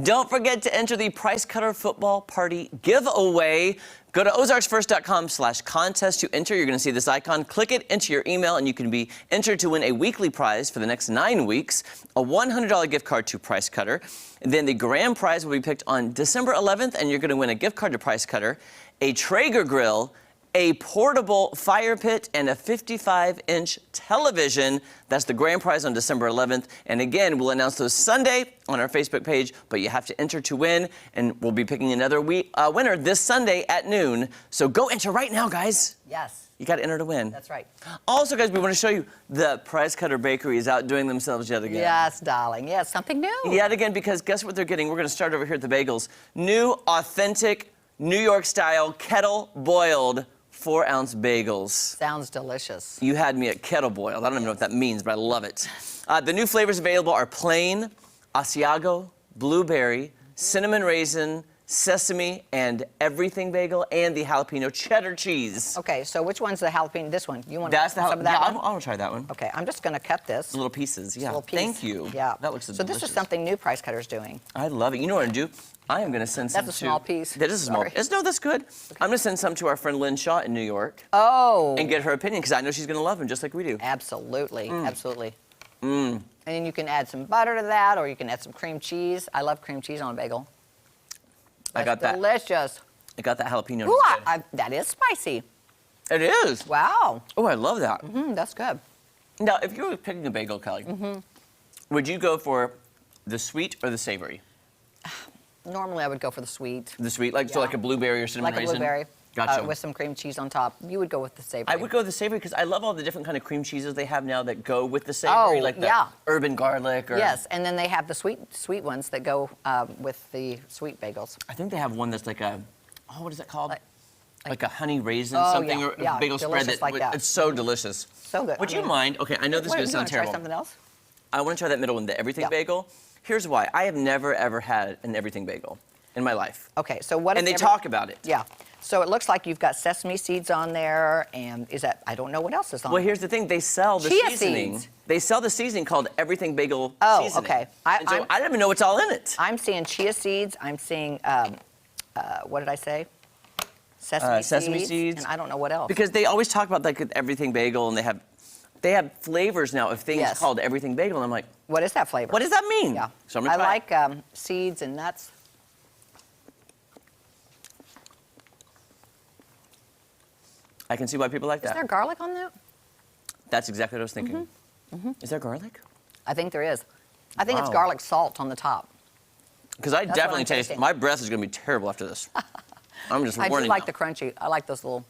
Don't forget to enter the Price Cutter Football Party giveaway. Go to ozarksfirst.com/contest to enter. You're going to see this icon. Click it, enter your email, and you can be entered to win a weekly prize for the next 9 weeks, a $100 gift card to Price Cutter. And then the grand prize will be picked on December 11th, and you're going to win a gift card to Price Cutter, a Traeger grill, a portable fire pit, and a 55-inch television. That's the grand prize on December 11th. And again, we'll announce those Sunday on our Facebook page, but you have to enter to win, and we'll be picking another winner this Sunday at noon. So go enter right now, guys. Yes. You got to enter to win. That's right. Also, guys, we want to show you the Price Cutter Bakery is outdoing themselves yet again. Yes, darling. Yes, something new. Yet again, because guess what they're getting? We're going to start over here at the bagels. New, authentic, New York-style, kettle-boiled 4-ounce bagels. Sounds delicious. You had me at kettle boiled. I don't even know what that means, but I love it. The new flavors available are plain, Asiago, blueberry, cinnamon raisin, sesame, and everything bagel, and the jalapeno cheddar cheese. Okay, so which one's the jalapeno? This one. You want That's the some of that one? I want to try that one. Okay, I'm just going to cut this. Little pieces, yeah. Little piece. Thank you. Yeah. That looks delicious. So this is something new Price Cutter's doing. I love it. You know what I'm going to do? I am going to send some That's a small piece. That is a small piece. No, that's good. Okay. I'm going to send some to our friend Lynn Shaw in New York. Oh. And get her opinion, because I know she's going to love them just like we do. Absolutely. Absolutely. Mm. And then you can add some butter to that, or you can add some cream cheese. I love cream cheese on a bagel. That's I got that. Delicious. I got that jalapeno. Ooh, that is spicy. It is. Wow. Oh, I love that. That's good. Now, if you were picking a bagel, Kelly, would you go for the sweet or the savory? Normally, I would go for the sweet. The sweet, like so, like a blueberry or cinnamon raisin. Like a blueberry. Gotcha. With some cream cheese on top. You would go with the savory. I would go with the savory because I love all the different kind of cream cheeses they have now that go with the savory, like the urban garlic. Or, yes, and then they have the sweet ones that go with the sweet bagels. I think they have one that's like a, what is it called? Like a honey raisin or a bagel spread like that. It's so delicious. So good. Would you mind? Okay, I know this is going to sound terrible. Try something else? I want to try that middle one, the everything bagel. Here's why. I have never ever had an everything bagel in my life. Okay, so what? And they talk about it. Yeah. So it looks like you've got sesame seeds on there, and I don't know what else is on there. Well, here's the thing. They sell the seasoning. Seeds. They sell the seasoning called Everything Bagel Seasoning. Oh, okay. I don't even know what's all in it. I'm seeing chia seeds. I'm seeing, what did I say? Sesame seeds. And I don't know what else. Because they always talk about like Everything Bagel, and they have flavors now of things called Everything Bagel, and I'm like, what is that flavor? What does that mean? Yeah. So I'm gonna try I like seeds and nuts. I can see why people like that. Is there garlic on that? That's exactly what I was thinking. Is there garlic? I think there is. I think it's garlic salt on the top. Because I definitely taste, my breath is going to be terrible after this. I'm just warning I do like the crunchy. I like those little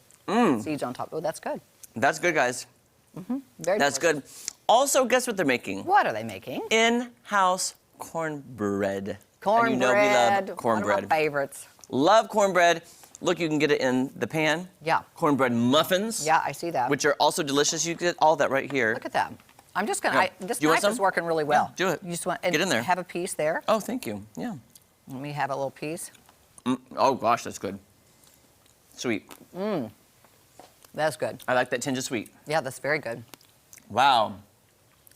seeds on top. Oh, that's good. That's good, guys. Very That's delicious. good. Also, guess what they're making? What are they making? In-house cornbread. Cornbread. And you know we love cornbread. One of my favorites. Love cornbread. Look, you can get it in the pan. Yeah. Cornbread muffins. Yeah, I see that. Which are also delicious. You get all that right here. Look at that. I'm just gonna. This you want knife is some? working really well. Yeah, do it. You just want get in there. Have a piece there. Oh, thank you. Yeah. Let me have a little piece. Oh gosh, that's good. Sweet. That's good. I like that tinge of sweet. Yeah, that's very good. Wow.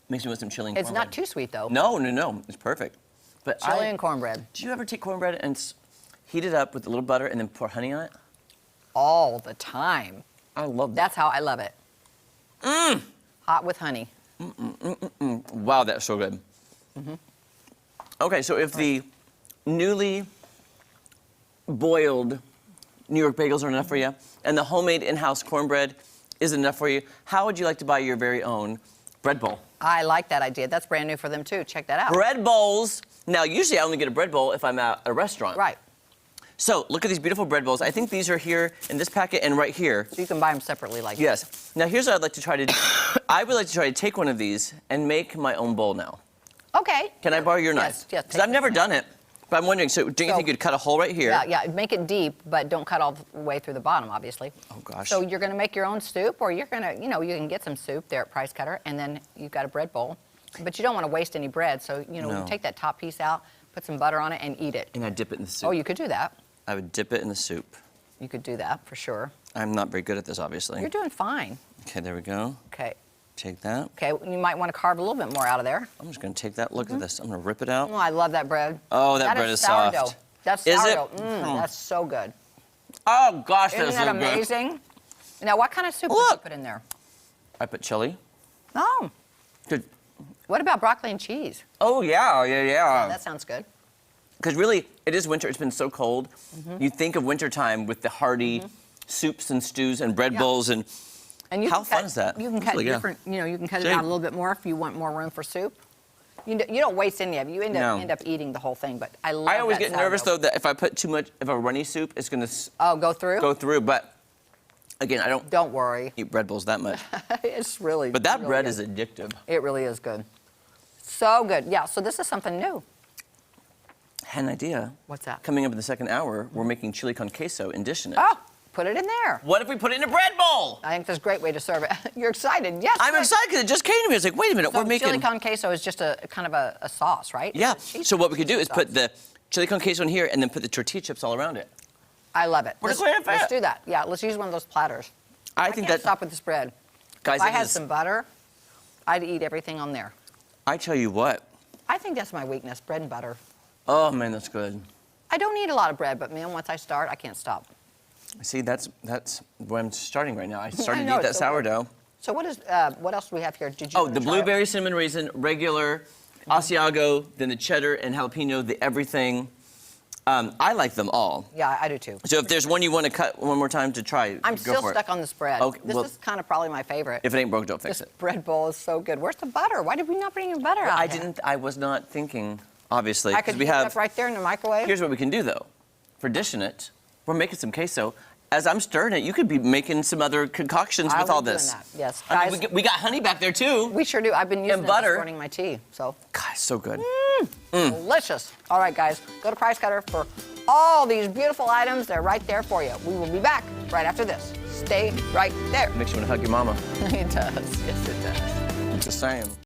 Makes me want some chili and It's cornbread. not too sweet though. No. It's perfect. But Chili and cornbread. Do you ever take cornbread and heat it up with a little butter and then pour honey on it? All the time. I love that. That's how I love it. Hot with honey. Wow, that's so good. Okay, so if the newly boiled New York bagels are enough for you, and the homemade in-house cornbread is enough for you, how would you like to buy your very own bread bowl? I like that idea. That's brand new for them too. Check that out. Bread bowls. Now, usually I only get a bread bowl if I'm at a restaurant. Right. So, look at these beautiful bread bowls. I think these are here in this packet and right here. So you can buy them separately like Yes. Now, here's what I'd like to try to do. I would like to try to take one of these and make my own bowl now. Okay. Can I borrow your knife? Yes. Because I've never done it. But I'm wondering, so do you think you'd cut a hole right here? Yeah, make it deep, but don't cut all the way through the bottom, obviously. Oh, gosh. So you're going to make your own soup, or you're going to, you can get some soup there at Price Cutter, and then you've got a bread bowl. But you don't want to waste any bread, so, you take that top piece out, put some butter on it, and eat it. And I dip it in the soup. Oh, you could do that. I would dip it in the soup. You could do that, for sure. I'm not very good at this, obviously. You're doing fine. Okay, there we go. Okay. Take that. Okay, you might want to carve a little bit more out of there. I'm just gonna take that. Look at this. I'm gonna rip it out. Oh, I love that bread. Oh, that bread is sourdough. soft. That's Is it? sourdough. That's so good. Oh gosh, Isn't that's that so good. amazing? Now, what kind of soup did you Look. put in there? I put chili. Oh, Good. what about broccoli and cheese? Oh yeah. That sounds good. Because really, it is winter. It's been so cold. You think of wintertime with the hearty soups and stews and bread bowls and. And you How can fun cut, is that? You can cut Really, yeah. different. You know, you can cut it See? out a little bit more if you want more room for soup. You don't waste any of it. You end up eating the whole thing. But I love. I always that get nervous sourdough. though that if I put too much, if a runny soup, it's gonna Oh, go through. go through. But again, I don't Don't worry. eat bread bowls that much. It's really. But that really bread is. is addictive. It really is good. So good. Yeah. So this is something new. Had an idea. What's that? Coming up in the second hour, we're making chili con queso and dishing it. Oh, put it in there. What if we put it in a bread bowl? I think that's a great way to serve it. You're excited. Yes. I'm excited because it just came to me. It's like, wait a minute, So we're making. chili con queso is just a kind of a sauce, right? Yeah. It's a cheese So what we could do is sauce. put the chili con queso in here and then put the tortilla chips all around it. I love it. What a great Let's idea. do that. Yeah. Let's use one of those platters. I I think can't that, stop with this bread. guys, If I it had is- some butter, I'd eat everything on there. I tell you what. I think that's my weakness, bread and butter. Oh man, that's good. I don't eat a lot of bread, but man, once I start, I can't stop. See, that's where I'm starting right now. I started know, to eat that it's so good. sourdough. So what else do we have here? Did you Oh, wanna the try it? blueberry cinnamon raisin, regular, Asiago, then the cheddar and jalapeno, the everything. I like them all. Yeah, I do too. So if there's one you want to cut one more time to try, I'm go still for stuck it. on this bread. Okay, This well- is kind of probably my favorite. If it ain't broke, don't fix This it. bread bowl is so good. Where's the butter? Why did we not bring any butter out? I here? didn't. I was not thinking, obviously, I because could we heat it have. up right there in the microwave. Here's what we can do though, for dishing it. We're making some queso. As I'm stirring it, you could be making some other concoctions I with all will doing this. that, yes. I mean, Guys- we got honey back there too. We sure do. I've been using And it butter. this morning in my tea. So God, so good. delicious. All right, guys, go to Price Cutter for all these beautiful items. They're right there for you. We will be back right after this. Stay right there. Makes you want to hug your mama. It does. Yes, it does. It's the same.